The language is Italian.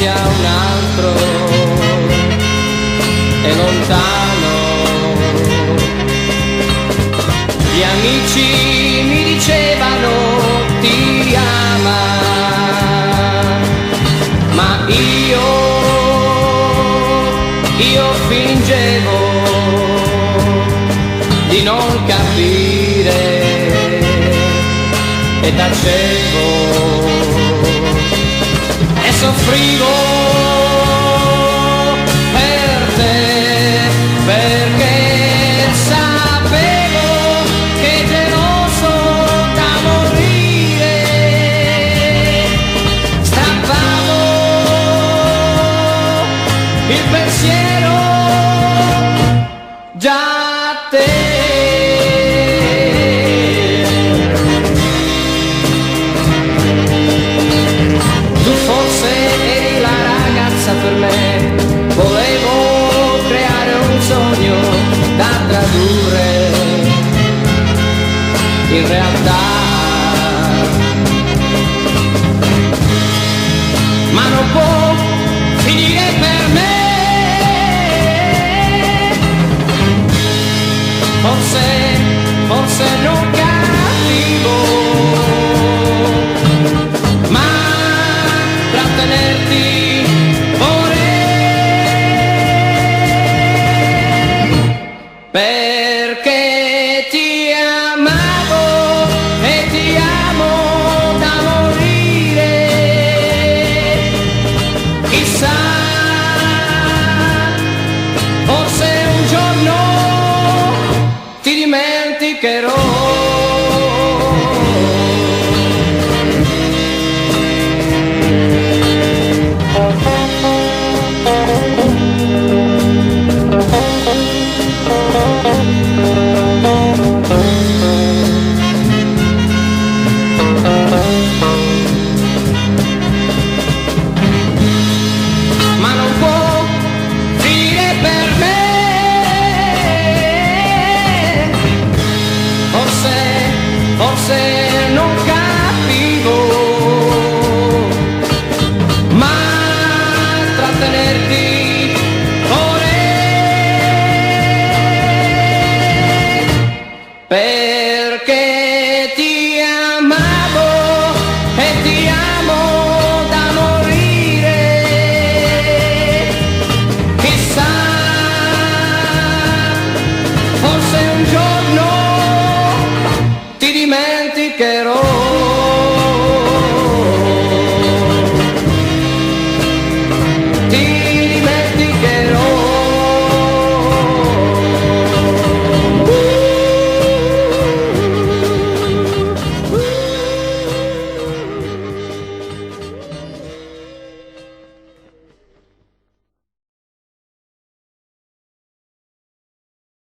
sia un altro è lontano. Gli amici mi dicevano ti ama, ma io fingevo di non capire e tacevo e soffrivo per te, perché sapevo che geloso da morire strappavo il pensiero già a te. Per me volevo creare un sogno da tradurre in realtà, ma non può finire per me. Forse non capivo, ma trattenerti perché ti amavo e ti amo da morire. Chissà, forse un giorno ti dimenticherò. Ma non può finire per me. Forse non capivo, ma trattenerti vorrei, perché ti amavo e ti amo da morire. Chissà, forse un giorno ti dimenticherò.